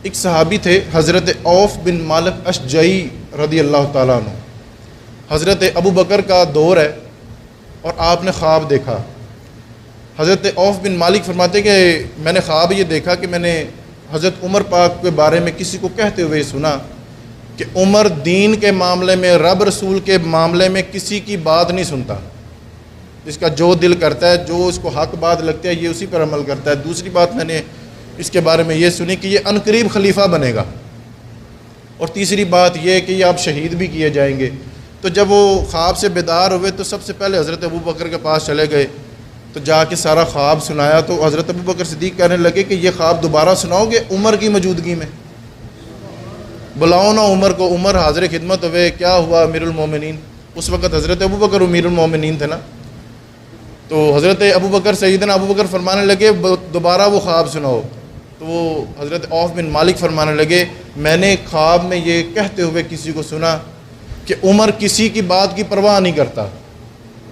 ایک صحابی تھے حضرت عوف بن مالک اشجعی رضی اللہ تعالیٰ عنہ. حضرت ابو بکر کا دور ہے اور آپ نے خواب دیکھا. حضرت عوف بن مالک فرماتے کہ میں نے خواب یہ دیکھا کہ میں نے حضرت عمر پاک کے بارے میں کسی کو کہتے ہوئے سنا کہ عمر دین کے معاملے میں، رب رسول کے معاملے میں کسی کی بات نہیں سنتا، اس کا جو دل کرتا ہے، جو اس کو حق بات لگتا ہے یہ اسی پر عمل کرتا ہے. دوسری بات میں نے اس کے بارے میں یہ سنی کہ یہ عنقریب خلیفہ بنے گا. اور تیسری بات یہ کہ یہ آپ شہید بھی کیے جائیں گے. تو جب وہ خواب سے بیدار ہوئے تو سب سے پہلے حضرت ابو بکر کے پاس چلے گئے، تو جا کے سارا خواب سنایا. تو حضرت ابو بکر صدیق کہنے لگے کہ یہ خواب دوبارہ سناؤ گے عمر کی موجودگی میں؟ بلاؤ نا عمر کو. عمر حاضر خدمت ہوئے. کیا ہوا امیر المومنین؟ اس وقت حضرت ابو بکر امیر المومنین تھے نا. تو حضرت ابو بکر سیدنا ابو بکر فرمانے لگے دوبارہ وہ خواب سناؤ. تو وہ حضرت عوف بن مالک فرمانے لگے میں نے خواب میں یہ کہتے ہوئے کسی کو سنا کہ عمر کسی کی بات کی پرواہ نہیں کرتا،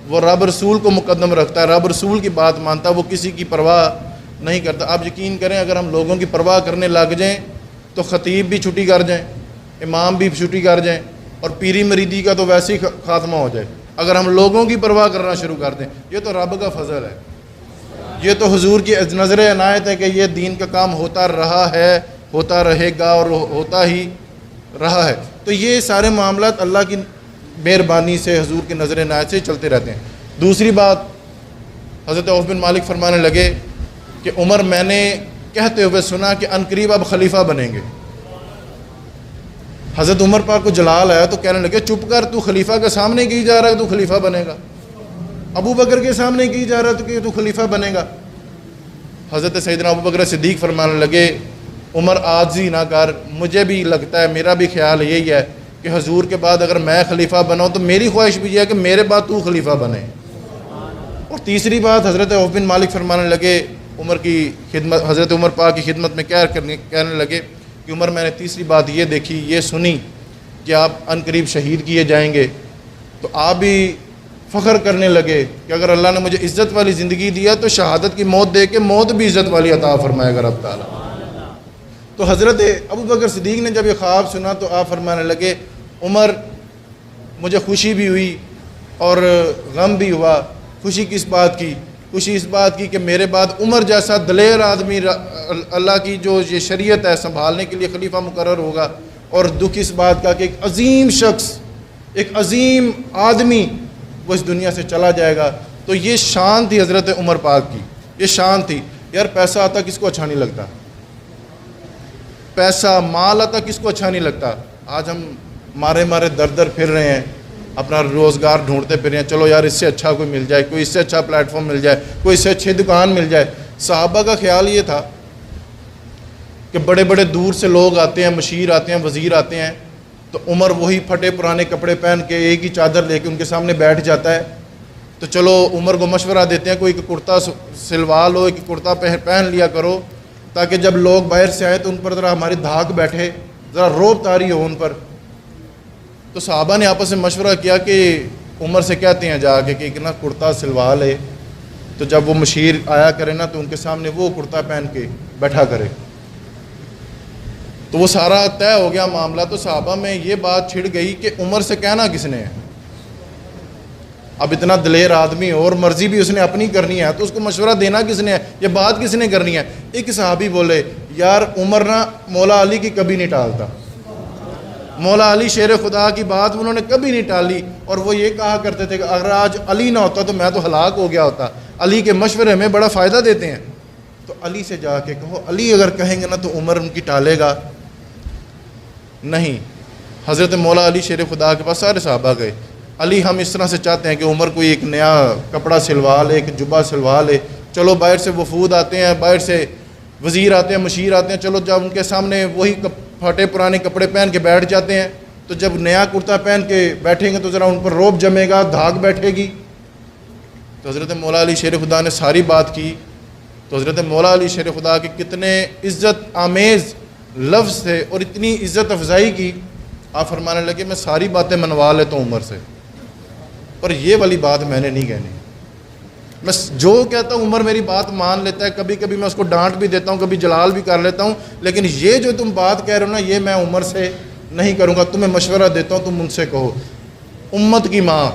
وہ رب رسول کو مقدم رکھتا ہے، رب رسول کی بات مانتا، وہ کسی کی پرواہ نہیں کرتا. آپ یقین کریں اگر ہم لوگوں کی پرواہ کرنے لگ جائیں تو خطیب بھی چھٹی کر جائیں، امام بھی چھٹی کر جائیں، اور پیری مریدی کا تو ویسے ہی خاتمہ ہو جائے اگر ہم لوگوں کی پرواہ کرنا شروع کر دیں. یہ تو رب کا فضل ہے، یہ تو حضور کی نظر عنایت ہے کہ یہ دین کا کام ہوتا رہا ہے، ہوتا رہے گا اور ہوتا ہی رہا ہے. تو یہ سارے معاملات اللہ کی مہربانی سے، حضور کی نظر عنایت سے چلتے رہتے ہیں. دوسری بات حضرت عوف بن مالک فرمانے لگے کہ عمر میں نے کہتے ہوئے سنا کہ عنقریب اب خلیفہ بنیں گے. حضرت عمر پاک کو جلال آیا تو کہنے لگے چپ کر، تو خلیفہ کے سامنے کی جا رہا ہے تو خلیفہ بنے گا، ابو بکر کے سامنے کی جا رہا ہے تو کہ تو خلیفہ بنے گا. حضرت سیدنا ابو بکر صدیق فرمانے لگے عمر عاجزی نہ کر، مجھے بھی لگتا ہے، میرا بھی خیال یہی ہے کہ حضور کے بعد اگر میں خلیفہ بناؤں تو میری خواہش بھی یہ ہے کہ میرے بعد تو خلیفہ بنے. اور تیسری بات حضرت عوف بن مالک فرمانے لگے عمر کی خدمت، حضرت عمر پاک کی خدمت میں کہنے لگے کہ عمر میں نے تیسری بات یہ دیکھی، یہ سنی کہ آپ عنقریب شہید کیے جائیں گے. تو آپ بھی فخر کرنے لگے کہ اگر اللہ نے مجھے عزت والی زندگی دیا تو شہادت کی موت دے کے موت بھی عزت والی عطا فرمائے گا رب تعالیٰ. تو حضرت ابو بکر صدیق نے جب یہ خواب سنا تو آپ فرمانے لگے عمر مجھے خوشی بھی ہوئی اور غم بھی ہوا. خوشی کس بات کی؟ خوشی اس بات کی کہ میرے بعد عمر جیسا دلیر آدمی اللہ کی جو یہ شریعت ہے سنبھالنے کے لیے خلیفہ مقرر ہوگا. اور دکھ اس بات کا کہ ایک عظیم شخص، ایک عظیم آدمی وہ اس دنیا سے چلا جائے گا. تو یہ شان تھی حضرت عمر پاک کی، یہ شان تھی. یار پیسہ آتا کس کو اچھا نہیں لگتا؟ پیسہ مال آتا کس کو اچھا نہیں لگتا؟ آج ہم مارے در پھر رہے ہیں، اپنا روزگار ڈھونڈتے پھر رہے ہیں. چلو یار اس سے اچھا کوئی مل جائے، کوئی اس سے اچھا پلیٹ فارم مل جائے، کوئی اس سے اچھی دکان مل جائے. صحابہ کا خیال یہ تھا کہ بڑے بڑے دور سے لوگ آتے ہیں، مشیر آتے ہیں، وزیر آتے ہیں، تو عمر وہی پھٹے پرانے کپڑے پہن کے ایک ہی چادر لے کے ان کے سامنے بیٹھ جاتا ہے. تو چلو عمر کو مشورہ دیتے ہیں کوئی کرتا سلوا لو، ایک کرتا پہن لیا کرو تاکہ جب لوگ باہر سے آئے تو ان پر ذرا ہماری دھاک بیٹھے، ذرا روب طاری ہو ان پر. تو صحابہ نے آپس میں مشورہ کیا کہ عمر سے کہتے ہیں جا کے کہ نا کرتا سلوا لے، تو جب وہ مشیر آیا کرے نا تو ان کے سامنے وہ کرتا پہن کے بیٹھا کرے. تو وہ سارا طے ہو گیا معاملہ. تو صحابہ میں یہ بات چھڑ گئی کہ عمر سے کہنا کس نے ہے؟ اب اتنا دلیر آدمی اور مرضی بھی اس نے اپنی کرنی ہے تو اس کو مشورہ دینا کس نے ہے؟ یہ بات کس نے کرنی ہے؟ ایک صحابی بولے یار عمر نا مولا علی کی کبھی نہیں ٹالتا، مولا علی شیر خدا کی بات انہوں نے کبھی نہیں ٹالی. اور وہ یہ کہا کرتے تھے کہ اگر آج علی نہ ہوتا تو میں تو ہلاک ہو گیا ہوتا. علی کے مشورے ہمیں بڑا فائدہ دیتے ہیں. تو علی سے جا کے کہو، علی اگر کہیں گے نا تو عمر ان کی ٹالے گا نہیں. حضرت مولا علی شیر خدا کے پاس سارے صحابہ گئے. علی ہم اس طرح سے چاہتے ہیں کہ عمر کوئی ایک نیا کپڑا سلوا لے، ایک جبہ سلوا لے. چلو باہر سے وفود آتے ہیں، باہر سے وزیر آتے ہیں، مشیر آتے ہیں، چلو جب ان کے سامنے وہی پھٹے پرانے کپڑے پہن کے بیٹھ جاتے ہیں تو جب نیا کرتا پہن کے بیٹھیں گے تو ذرا ان پر روب جمے گا، دھاگ بیٹھے گی. تو حضرت مولا علی شیر خدا نے ساری بات کی. تو حضرت مولا علی شیر خدا کے کتنے عزت آمیز لفظ تھے اور اتنی عزت افزائی کی. آپ فرمانے لگے میں ساری باتیں منوا لیتا ہوں عمر سے، پر یہ والی بات میں نے نہیں کہنی. میں جو کہتا ہوں عمر میری بات مان لیتا ہے، کبھی کبھی میں اس کو ڈانٹ بھی دیتا ہوں، کبھی جلال بھی کر لیتا ہوں، لیکن یہ جو تم بات کہہ رہے ہو نا یہ میں عمر سے نہیں کروں گا، تمہیں مشورہ دیتا ہوں تم ان سے کہو۔ امت کی ماں،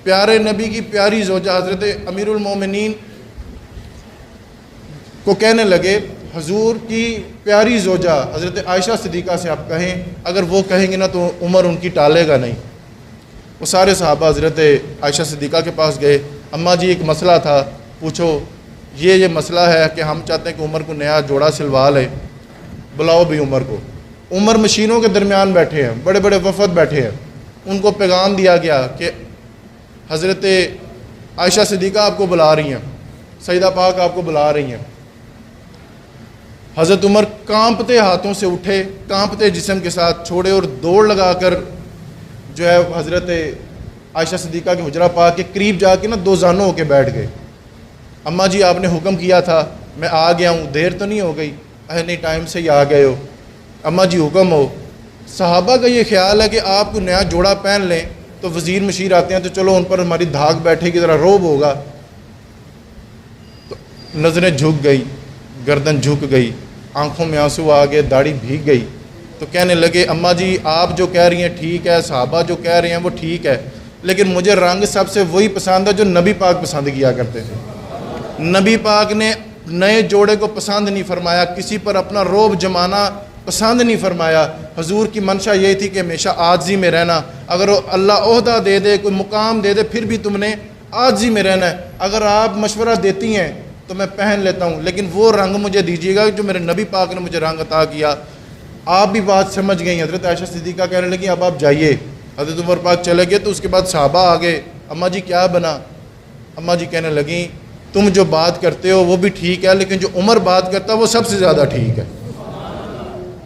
پیارے نبی کی پیاری زوجہ حضرت امیر المومنین کو کہنے لگے حضور کی پیاری زوجہ حضرت عائشہ صدیقہ سے آپ کہیں، اگر وہ کہیں گے نا تو عمر ان کی ٹالے گا نہیں۔ وہ سارے صحابہ حضرت عائشہ صدیقہ کے پاس گئے، اماں جی ایک مسئلہ تھا، پوچھو یہ مسئلہ ہے کہ ہم چاہتے ہیں کہ عمر کو نیا جوڑا سلوا لے، بلاؤ بھی عمر کو۔ عمر مشینوں کے درمیان بیٹھے ہیں، بڑے بڑے وفد بیٹھے ہیں، ان کو پیغام دیا گیا کہ حضرت عائشہ صدیقہ آپ کو بلا رہی ہیں، سیدہ پاک آپ کو بلا رہی ہیں۔ حضرت عمر کانپتے ہاتھوں سے اٹھے، کانپتے جسم کے ساتھ چھوڑے اور دوڑ لگا کر جو ہے حضرت عائشہ صدیقہ کے حجرہ پاک کے قریب جا کے نا دو زانوں ہو کے بیٹھ گئے۔ اماں جی آپ نے حکم کیا تھا، میں آ گیا ہوں، دیر تو نہیں ہو گئی؟ نہیں، ٹائم سے ہی آ گئے ہو۔ اماں جی حکم ہو۔ صحابہ کا یہ خیال ہے کہ آپ کو نیا جوڑا پہن لیں تو وزیر مشیر آتے ہیں تو چلو ان پر ہماری دھاگ بیٹھے گی، ذرا روب ہوگا۔ تو نظریں جھک گئی، گردن جھک گئی، آنکھوں میں آنسو آ گئے، داڑھی بھیگ گئی۔ تو کہنے لگے اماں جی آپ جو کہہ رہی ہیں ٹھیک ہے، صحابہ جو کہہ رہے ہیں وہ ٹھیک ہے، لیکن مجھے رنگ سب سے وہی پسند ہے جو نبی پاک پسند کیا کرتے تھے۔ نبی پاک نے نئے جوڑے کو پسند نہیں فرمایا، کسی پر اپنا روب جمانا پسند نہیں فرمایا۔ حضور کی منشا یہی تھی کہ ہمیشہ عاجزی میں رہنا، اگر اللہ عہدہ دے دے، کوئی مقام دے دے، پھر بھی تم نے عاجزی میں رہنا ہے۔ اگر آپ مشورہ دیتی ہیں تو میں پہن لیتا ہوں، لیکن وہ رنگ مجھے دیجیے گا جو میرے نبی پاک نے مجھے رنگ عطا کیا۔ آپ بھی بات سمجھ گئی۔ حضرت عائشہ صدیقہ کہنے لگی اب آپ جائیے۔ حضرت عمر پاک چلے گئے تو اس کے بعد صحابہ آگے، اماں جی کیا بنا؟ اماں جی کہنے لگیں تم جو بات کرتے ہو وہ بھی ٹھیک ہے، لیکن جو عمر بات کرتا ہے وہ سب سے زیادہ ٹھیک ہے۔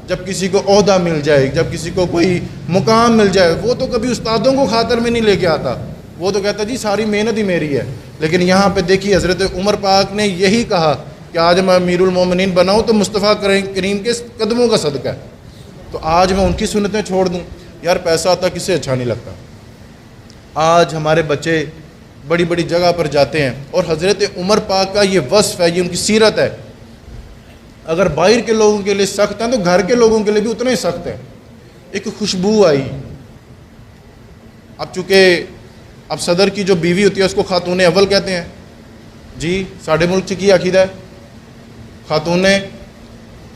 جب کسی کو عہدہ مل جائے، جب کسی کو کوئی مقام مل جائے، وہ تو کبھی استادوں کو خاطر میں نہیں لے کے آتا، وہ تو کہتا جی ساری محنت ہی میری ہے۔ لیکن یہاں پہ دیکھیے حضرت عمر پاک نے یہی کہا کہ آج میں امیر المومنین بناؤں تو مصطفیٰ کریم کے قدموں کا صدقہ ہے، تو آج میں ان کی سنتیں چھوڑ دوں؟ یار پیسہ آتا کسے اچھا نہیں لگتا۔ آج ہمارے بچے بڑی بڑی جگہ پر جاتے ہیں اور حضرت عمر پاک کا یہ وصف ہے، یہ ان کی سیرت ہے، اگر باہر کے لوگوں کے لیے سخت ہیں تو گھر کے لوگوں کے لیے بھی اتنا ہی سخت ہے۔ ایک خوشبو آئی، اب چونکہ اب صدر کی جو بیوی ہوتی ہے اس کو خاتون اول کہتے ہیں، جی ساڑھے ملک کی عقیدہ ہے، خاتون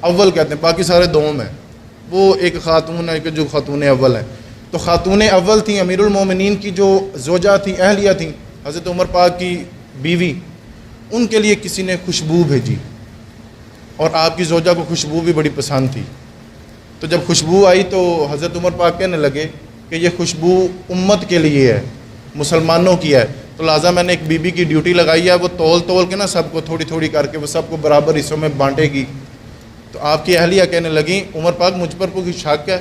اول کہتے ہیں، باقی سارے دوم ہیں، وہ ایک خاتون ہے کہ جو خاتون اول ہے۔ تو خاتون اول تھیں امیر المومنین کی جو زوجہ تھیں، اہلیہ تھیں، حضرت عمر پاک کی بیوی، ان کے لیے کسی نے خوشبو بھیجی اور آپ کی زوجہ کو خوشبو بھی بڑی پسند تھی۔ تو جب خوشبو آئی تو حضرت عمر پاک کہنے لگے کہ یہ خوشبو امت کے لیے ہے، مسلمانوں کی ہے، تو لہٰذا میں نے ایک بی بی کی ڈیوٹی لگائی ہے، وہ تول کے نا سب کو تھوڑی تھوڑی کر کے وہ سب کو برابر حصوں میں بانٹے گی۔ تو آپ کی اہلیہ کہنے لگیں عمر پاک مجھ پر کوئی شک ہے،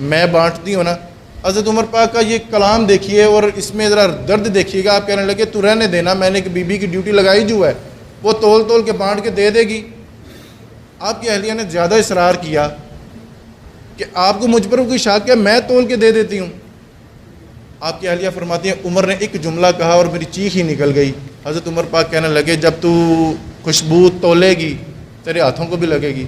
میں بانٹتی ہوں نا۔ حضرت عمر پاک کا یہ کلام دیکھیے اور اس میں ذرا درد دیکھیے گا، آپ کہنے لگے تو رہنے دینا، میں نے ایک بی بی کی ڈیوٹی لگائی جو ہے وہ تول کے بانٹ کے دے دے گی۔ آپ کی اہلیہ نے زیادہ اصرار کیا کہ آپ کو مجھ پر کوئی شک ہے، میں تول کے دے دیتی ہوں۔ آپ کی اہلیہ فرماتی ہیں عمر نے ایک جملہ کہا اور میری چیخ ہی نکل گئی۔ حضرت عمر پاک کہنے لگے جب تو خوشبو تولے گی تیرے ہاتھوں کو بھی لگے گی۔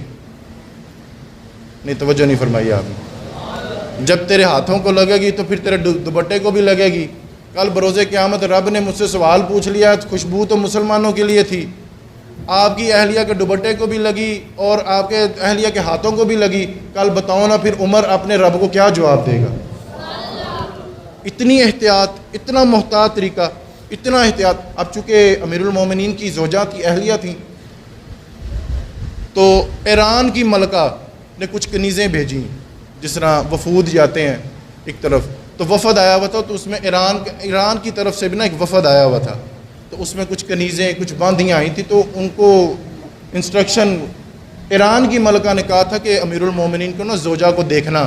نہیں توجہ نہیں فرمائی آپ نے، جب تیرے ہاتھوں کو لگے گی تو پھر تیرے دوپٹے کو بھی لگے گی۔ کل بروز قیامت رب نے مجھ سے سوال پوچھ لیا، خوشبو تو مسلمانوں کے لیے تھی، آپ کی اہلیہ کے دوپٹے کو بھی لگی اور آپ کے اہلیہ کے ہاتھوں کو بھی لگی، کل بتاؤ نا پھر عمر اپنے رب کو کیا جواب دے گا؟ اتنی احتیاط، اتنا محتاط طریقہ، اتنا احتیاط۔ اب چونکہ امیر المومنین کی زوجہ کی اہلیہ تھیں تو ایران کی ملکہ نے کچھ کنیزیں بھیجیں، جس طرح وفود جاتے ہیں ایک طرف، تو وفد آیا ہوا تھا، تو اس میں ایران کی طرف سے بھی نا ایک وفد آیا ہوا تھا، تو اس میں کچھ کنیزیں کچھ باندیاں آئی تھیں، تو ان کو انسٹرکشن ایران کی ملکہ نے کہا تھا کہ امیر المومنین کو نا زوجہ کو دیکھنا،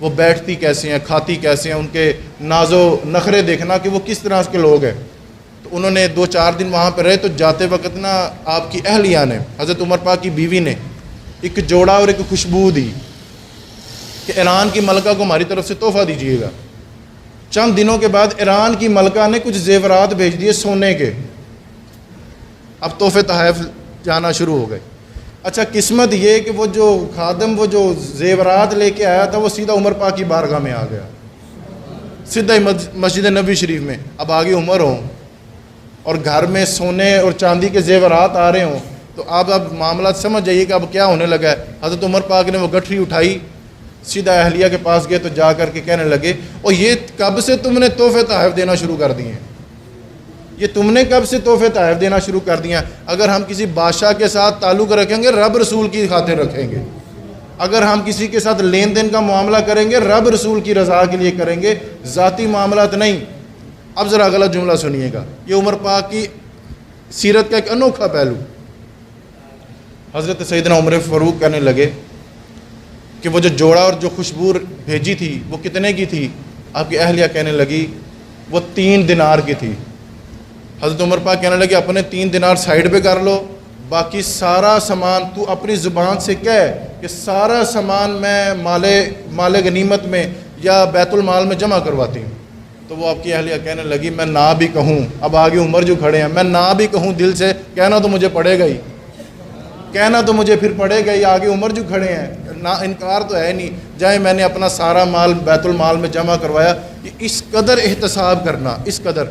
وہ بیٹھتی کیسے ہیں، کھاتی کیسے ہیں، ان کے ناز و نخرے دیکھنا کہ وہ کس طرح کے لوگ ہیں۔ تو انہوں نے 2-4 دن وہاں پہ رہے، تو جاتے وقت نا آپ کی اہلیہ نے، حضرت عمر پاک کی بیوی نے ایک جوڑا اور ایک خوشبو دی کہ ایران کی ملکہ کو ہماری طرف سے تحفہ دیجیے گا۔ چند دنوں کے بعد ایران کی ملکہ نے کچھ زیورات بھیج دیے سونے کے، اب تحفے تحائف جانا شروع ہو گئے۔ اچھا قسمت یہ کہ وہ جو خادم وہ جو زیورات لے کے آیا تھا وہ سیدھا عمر پاک کی بارگاہ میں آ گیا، سیدھا ہی مسجد نبی شریف میں۔ اب آگے عمر ہوں اور گھر میں سونے اور چاندی کے زیورات آ رہے ہوں تو اب معاملات سمجھ جائیے کہ اب کیا ہونے لگا ہے۔ حضرت عمر پاک نے وہ گٹھری اٹھائی، سیدھا اہلیہ کے پاس گئے تو جا کر کے کہنے لگے اور یہ کب سے تم نے تحفے تحائف دینا شروع کر دیے ہیں؟ یہ تم نے کب سے تحفے تحائف دینا شروع کر دیا؟ اگر ہم کسی بادشاہ کے ساتھ تعلق رکھیں گے رب رسول کی خاطر رکھیں گے، اگر ہم کسی کے ساتھ لین دین کا معاملہ کریں گے رب رسول کی رضا کے لیے کریں گے، ذاتی معاملات نہیں۔ اب ذرا غلط جملہ سنیے گا، یہ عمر پاک کی سیرت کا ایک انوکھا پہلو۔ حضرت سیدنا عمر فاروق کہنے لگے کہ وہ جو جوڑا اور جو خوشبو بھیجی تھی وہ کتنے کی تھی؟ آپ کی اہلیہ کہنے لگی وہ 3 دینار کی تھی۔ حضرت عمر پاک کہنے لگے اپنے 3 دینار سائیڈ پہ کر لو، باقی سارا سامان تو اپنی زبان سے کہہ کہ سارا سامان میں مال غنیمت میں یا بیت المال میں جمع کرواتی ہوں۔ تو وہ آپ کی اہلیہ کہنے لگی میں نہ بھی کہوں، اب آگے عمر جو کھڑے ہیں، میں نہ بھی کہوں دل سے، کہنا تو مجھے پڑے گا ہی، کہنا تو مجھے پھر پڑے گا ہی۔ آگے عمر جو کھڑے ہیں، نہ انکار تو ہے نہیں، جائے میں نے اپنا سارا مال بیت المال میں جمع کروایا۔ اس قدر احتساب کرنا، اس قدر